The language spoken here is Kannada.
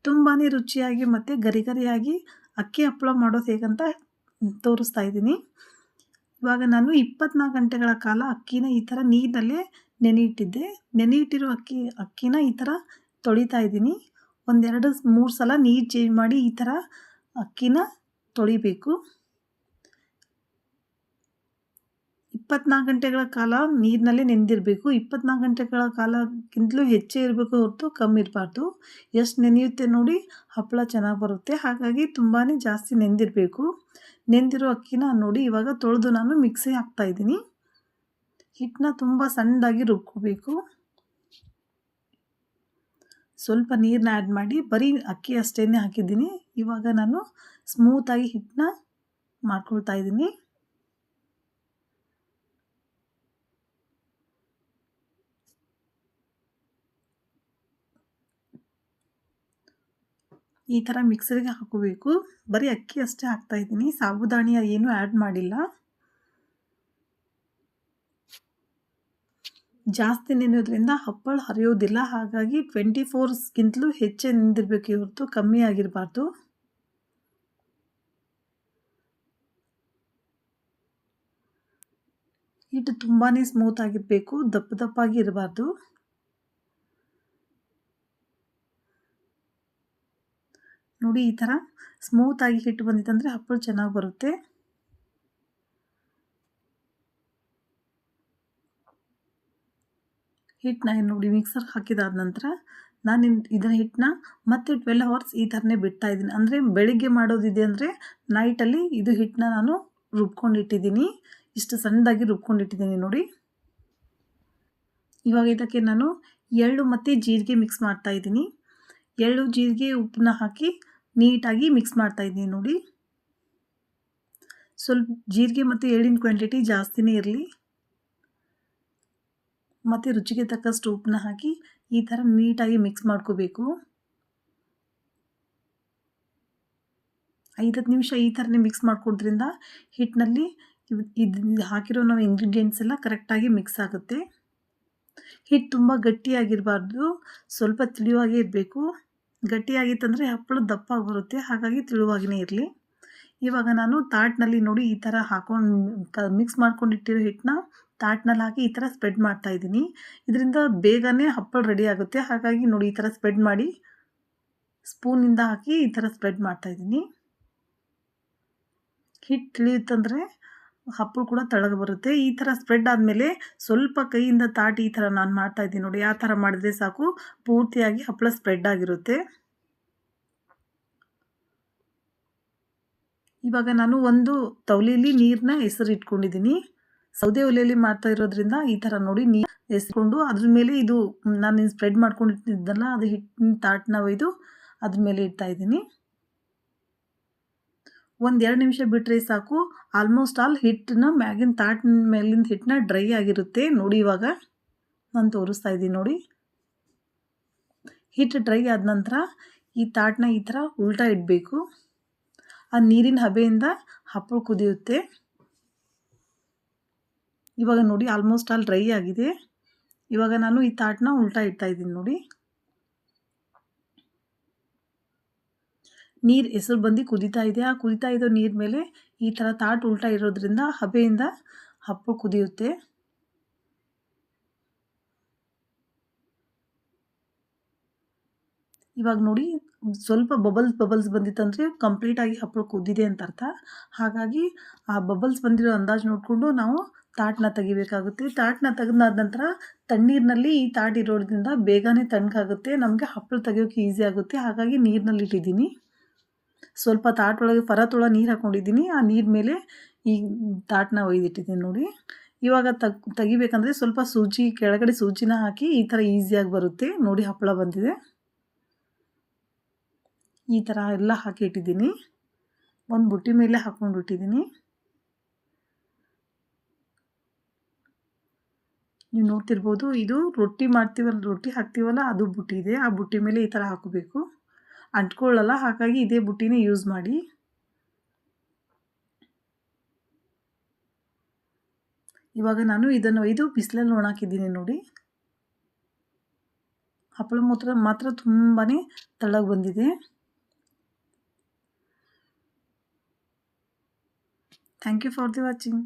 ತುಂಬಾ ರುಚಿಯಾಗಿ ಮತ್ತು ಗರಿ ಗರಿಯಾಗಿ ಅಕ್ಕಿ ಹಪ್ಪಳ ಮಾಡೋದು ಹೇಗಂತ ತೋರಿಸ್ತಾ ಇದ್ದೀನಿ. ಇವಾಗ ನಾನು 24 ಗಂಟೆಗಳ ಕಾಲ ಅಕ್ಕಿನ ಈ ಥರ ನೀರಿನಲ್ಲೇ ನೆನೆಯಿಟ್ಟಿದ್ದೆ. ನೆನೆಯಿಟ್ಟಿರೋ ಅಕ್ಕಿನ ಈ ಥರ ತೊಳಿತಾ ಇದ್ದೀನಿ. 2-3 ಸಲ ನೀರು ಚೇಂಜ್ ಮಾಡಿ ಈ ಥರ ಅಕ್ಕಿನ ತೊಳಿಬೇಕು. 24 ಗಂಟೆಗಳ ಕಾಲ ನೀರಿನಲ್ಲೇ ನೆನೆದಿರಬೇಕು. 24 ಗಂಟೆಗಳ ಕಾಲಕ್ಕಿಂತಲೂ ಹೆಚ್ಚೇ ಇರಬೇಕು ಹೊರತು ಕಮ್ಮಿ ಇರಬಾರ್ದು. ಎಷ್ಟು ನೆನೆಯುತ್ತೆ ನೋಡಿ ಹಪ್ಪಳ ಚೆನ್ನಾಗಿ ಬರುತ್ತೆ. ಹಾಗಾಗಿ ತುಂಬಾ ಜಾಸ್ತಿ ನೆನೆದಿರಬೇಕು. ನೆನೆದಿರೋ ಅಕ್ಕಿನ ನೋಡಿ ಇವಾಗ ತೊಳೆದು ನಾನು ಮಿಕ್ಸಿಗೆ ಹಾಕ್ತಾಯಿದ್ದೀನಿ. ಹಿಟ್ಟನ್ನ ತುಂಬ ಸಣ್ಣದಾಗಿ ರುಬ್ಕೋಬೇಕು. ಸ್ವಲ್ಪ ನೀರನ್ನ ಆ್ಯಡ್ ಮಾಡಿ ಬರೀ ಅಕ್ಕಿ ಅಷ್ಟೇ ಹಾಕಿದ್ದೀನಿ. ಇವಾಗ ನಾನು ಸ್ಮೂತಾಗಿ ಹಿಟ್ಟನ್ನ ಮಾಡ್ಕೊಳ್ತಾ ಇದ್ದೀನಿ. ಈ ಥರ ಮಿಕ್ಸರಿಗೆ ಹಾಕೋಬೇಕು. ಬರೀ ಅಕ್ಕಿ ಅಷ್ಟೇ ಹಾಕ್ತಾಯಿದ್ದೀನಿ, ಸಾಬುದಾನಿ ಏನೂ ಆ್ಯಡ್ ಮಾಡಿಲ್ಲ. ಜಾಸ್ತಿ ನೆನೆಯೋದ್ರಿಂದ ಹಪ್ಪಳ ಹರಿಯೋದಿಲ್ಲ. ಹಾಗಾಗಿ 24 ಅವರ್ಸ್ಗಿಂತಲೂ ಹೆಚ್ಚೇ ನೆನೆದಿರಬೇಕೇ ಹೊರತು ಕಮ್ಮಿ ಆಗಿರಬಾರ್ದು. ಹಿಟ್ಟು ತುಂಬಾ ಸ್ಮೂತ್ ಆಗಿರಬೇಕು, ದಪ್ಪ ದಪ್ಪಾಗಿ ಇರಬಾರ್ದು. ನೋಡಿ ಈ ಥರ ಸ್ಮೂತಾಗಿ ಹಿಟ್ಟು ಬಂದಿತ್ತಂದರೆ ಹಪ್ಪಳ ಚೆನ್ನಾಗಿ ಬರುತ್ತೆ. ಹಿಟ್ಟನ್ನ ನೋಡಿ ಮಿಕ್ಸರ್ಗೆ ಹಾಕಿದಾದ ನಂತರ ನಾನು ಇದನ್ನ ಹಿಟ್ಟನ್ನ ಮತ್ತೆ 12 ಅವರ್ಸ್ ಈ ಥರನೇ ಬಿಡ್ತಾಯಿದ್ದೀನಿ. ಅಂದರೆ ಬೆಳಿಗ್ಗೆ ಮಾಡೋದಿದೆ ಅಂದರೆ ನೈಟಲ್ಲಿ ಇದು ಹಿಟ್ಟನ್ನ ನಾನು ರುಬ್ಕೊಂಡಿಟ್ಟಿದ್ದೀನಿ. ಇಷ್ಟು ಸಣ್ಣದಾಗಿ ರುಬ್ಕೊಂಡಿಟ್ಟಿದ್ದೀನಿ ನೋಡಿ. ಇವಾಗ ಇದಕ್ಕೆ ನಾನು ಎಳ್ಳು ಮತ್ತು ಜೀರಿಗೆ ಮಿಕ್ಸ್ ಮಾಡ್ತಾಯಿದ್ದೀನಿ. ಎಳ್ಳು ಜೀರಿಗೆ ಉಪ್ಪನ್ನ ಹಾಕಿ ನೀಟಾಗಿ ಮಿಕ್ಸ್ ಮಾಡ್ತಾಯಿದ್ದೀನಿ ನೋಡಿ. ಸ್ವಲ್ಪ ಜೀರಿಗೆ ಮತ್ತು ಎಳ್ಳಿನ ಕ್ವಾಂಟಿಟಿ ಜಾಸ್ತಿನೇ ಇರಲಿ. ಮತ್ತು ರುಚಿಗೆ ತಕ್ಕಷ್ಟು ಉಪ್ಪನ್ನ ಹಾಕಿ ಈ ಥರ ನೀಟಾಗಿ ಮಿಕ್ಸ್ ಮಾಡ್ಕೋಬೇಕು. 5 ನಿಮಿಷ ಈ ಥರನೇ ಮಿಕ್ಸ್ ಮಾಡ್ಕೊಡ್ರಿಂದ ಹಿಟ್ಟಿನಲ್ಲಿ ಇದು ಹಾಕಿರೋ ನಾವು ಇಂಗ್ರೀಡಿಯೆಂಟ್ಸ್ ಎಲ್ಲ ಕರೆಕ್ಟಾಗಿ ಮಿಕ್ಸ್ ಆಗುತ್ತೆ. ಹಿಟ್ಟು ತುಂಬ ಗಟ್ಟಿಯಾಗಿರಬಾರ್ದು, ಸ್ವಲ್ಪ ತಿಳಿವಾಗೇ ಇರಬೇಕು. ಗಟ್ಟಿಯಾಗಿತ್ತಂದರೆ ಹಪ್ಪಳ ದಪ್ಪ ಬರುತ್ತೆ. ಹಾಗಾಗಿ ತಿಳಿವಾಗಿಯೇ ಇರಲಿ. ಇವಾಗ ನಾನು ತಾಟ್ನಲ್ಲಿ ನೋಡಿ ಈ ಥರ ಮಿಕ್ಸ್ ಮಾಡ್ಕೊಂಡಿಟ್ಟಿರೋ ಹಿಟ್ಟನ್ನ ತಾಟ್ನಲ್ಲಿ ಹಾಕಿ ಈ ಥರ ಸ್ಪ್ರೆಡ್ ಮಾಡ್ತಾಯಿದ್ದೀನಿ. ಇದರಿಂದ ಬೇಗನೆ ಹಪ್ಪಳ ರೆಡಿ ಆಗುತ್ತೆ. ಹಾಗಾಗಿ ನೋಡಿ ಈ ಥರ ಸ್ಪ್ರೆಡ್ ಮಾಡಿ ಸ್ಪೂನಿಂದ ಹಾಕಿ ಈ ಥರ ಸ್ಪ್ರೆಡ್ ಮಾಡ್ತಾಯಿದ್ದೀನಿ. ಹಿಟ್ಟು ತಿಳಿಯುತ್ತಂದರೆ ಹಪ್ಪಳ ಕೂಡ ತೆಳ್ಳಗೆ ಬರುತ್ತೆ. ಈ ಥರ ಸ್ಪ್ರೆಡ್ ಆದಮೇಲೆ ಸ್ವಲ್ಪ ಕೈಯಿಂದ ತಾಟಿ ಈ ಥರ ನಾನು ಮಾಡ್ತಾಯಿದ್ದೀನಿ ನೋಡಿ. ಆ ಥರ ಮಾಡಿದ್ರೆ ಸಾಕು, ಪೂರ್ತಿಯಾಗಿ ಹಪ್ಪಳ ಸ್ಪ್ರೆಡ್ ಆಗಿರುತ್ತೆ. ಇವಾಗ ನಾನು ಒಂದು ತವಲೆಯಲ್ಲಿ ನೀರನ್ನ ಇಟ್ಕೊಂಡಿದ್ದೀನಿ. ಸೌದೆ ಒಲೆಯಲ್ಲಿ ಮಾಡ್ತಾ ಇರೋದ್ರಿಂದ ಈ ಥರ ನೋಡಿ ನೀರು ಎಸ್ಕೊಂಡು ಅದ್ರ ಮೇಲೆ ಇದು ನಾನು ಸ್ಪ್ರೆಡ್ ಮಾಡ್ಕೊಂಡಿಟ್ಟಿದ್ದಲ್ಲ ಅದು ಹಿಟ್ಟಿನ ತಾಟನ್ನ ಒಯ್ದು ಅದ್ರ ಮೇಲೆ ಇಡ್ತಾಯಿದ್ದೀನಿ. 1-2 ನಿಮಿಷ ಬಿಟ್ಟರೆ ಸಾಕು. ಆಲ್ಮೋಸ್ಟ್ ಆಲ್ ಹಿಟ್ಟನ್ನ ಮ್ಯಾಗಿನ ತಾಟಿನ ಮೇಲಿಂದ ಹಿಟ್ಟನ್ನ ಡ್ರೈ ಆಗಿರುತ್ತೆ ನೋಡಿ. ಇವಾಗ ನಾನು ತೋರಿಸ್ತಾ ಇದ್ದೀನಿ ನೋಡಿ. ಹಿಟ್ಟು ಡ್ರೈ ಆದ ನಂತರ ಈ ತಾಟನ್ನ ಈ ಥರ ಉಲ್ಟಾ ಇಡಬೇಕು. ಆ ನೀರಿನ ಹಬೆಯಿಂದ ಹಪ್ಪಳ ಕುದಿಯುತ್ತೆ. ಇವಾಗ ನೋಡಿ ಆಲ್ಮೋಸ್ಟ್ ಆಲ್ ಡ್ರೈ ಆಗಿದೆ. ಇವಾಗ ನಾನು ಈ ತಾಟನ್ನ ಉಲ್ಟಾ ಇಡ್ತಾ ಇದ್ದೀನಿ ನೋಡಿ. ನೀರು ಹೆಸರು ಬಂದು ಕುದೀತಾ ಇದೆ. ಆ ಕುದೀತಾ ಇರೋ ನೀರ ಮೇಲೆ ಈ ಥರ ತಾಟು ಉಲ್ಟಾ ಇರೋದ್ರಿಂದ ಹಬೆಯಿಂದ ಹಪ್ಪಳ ಕುದಿಯುತ್ತೆ. ಇವಾಗ ನೋಡಿ ಸ್ವಲ್ಪ ಬಬಲ್ಸ್ ಬಂದಿತ್ತಂದರೆ ಕಂಪ್ಲೀಟಾಗಿ ಹಪ್ಪಳ ಕುದ್ದಿದೆ ಅಂತ ಅರ್ಥ. ಹಾಗಾಗಿ ಆ ಬಬಲ್ಸ್ ಬಂದಿರೋ ಅಂದಾಜು ನೋಡಿಕೊಂಡು ನಾವು ತಾಟನ್ನ ತೆಗಿಬೇಕಾಗುತ್ತೆ. ತಾಟನ್ನ ತೆಗೆದಾದ ನಂತರ ತಣ್ಣೀರಿನಲ್ಲಿ ಈ ತಾಟು ಇರೋದ್ರಿಂದ ಬೇಗನೆ ತಣ್ಣಗಾಗುತ್ತೆ. ನಮಗೆ ಹಪ್ಪಳ ತೆಗಿಯೋಕ್ಕೆ ಈಸಿ ಆಗುತ್ತೆ. ಹಾಗಾಗಿ ನೀರಿನಲ್ಲಿ ಇಟ್ಟಿದ್ದೀನಿ. ಸ್ವಲ್ಪ ತಾಟೊಳಗೆ ಪರತೊಳ ನೀರು ಹಾಕ್ಕೊಂಡಿದ್ದೀನಿ. ಆ ನೀರು ಮೇಲೆ ಈ ತಾಟನ್ನ ಒಯ್ದಿಟ್ಟಿದ್ದೀನಿ ನೋಡಿ. ಇವಾಗ ತೆಗಿಬೇಕಂದ್ರೆ ಸ್ವಲ್ಪ ಕೆಳಗಡೆ ಸೂಜಿನ ಹಾಕಿ ಈ ಥರ ಈಸಿಯಾಗಿ ಬರುತ್ತೆ ನೋಡಿ. ಹಪ್ಪಳ ಬಂದಿದೆ. ಈ ಥರ ಎಲ್ಲ ಹಾಕಿ ಇಟ್ಟಿದ್ದೀನಿ. ಒಂದು ಬುಟ್ಟಿ ಮೇಲೆ ಹಾಕ್ಕೊಂಡು ಇಟ್ಟಿದ್ದೀನಿ. ನೀವು ನೋಡ್ತಿರ್ಬೋದು, ಇದು ರೊಟ್ಟಿ ಹಾಕ್ತೀವಲ್ಲ ಅದು ಬುಟ್ಟಿ ಇದೆ. ಆ ಬುಟ್ಟಿ ಮೇಲೆ ಈ ಥರ ಹಾಕಬೇಕು. ಅಂಟ್ಕೊಳ್ಳಲ್ಲ, ಹಾಗಾಗಿ ಇದೇ ಬುಟ್ಟಿನೇ ಯೂಸ್ ಮಾಡಿ. ಇವಾಗ ನಾನು ಇದನ್ನು ಒಯ್ದು ಬಿಸಿಲಲ್ಲಿ ಒಣಾಕಿದ್ದೀನಿ ನೋಡಿ. ಹಪ್ಪಳ ಮಾತ್ರ ತುಂಬಾ ತೆಳ್ಳಗೆ ಬಂದಿದೆ. Thank you for the watching.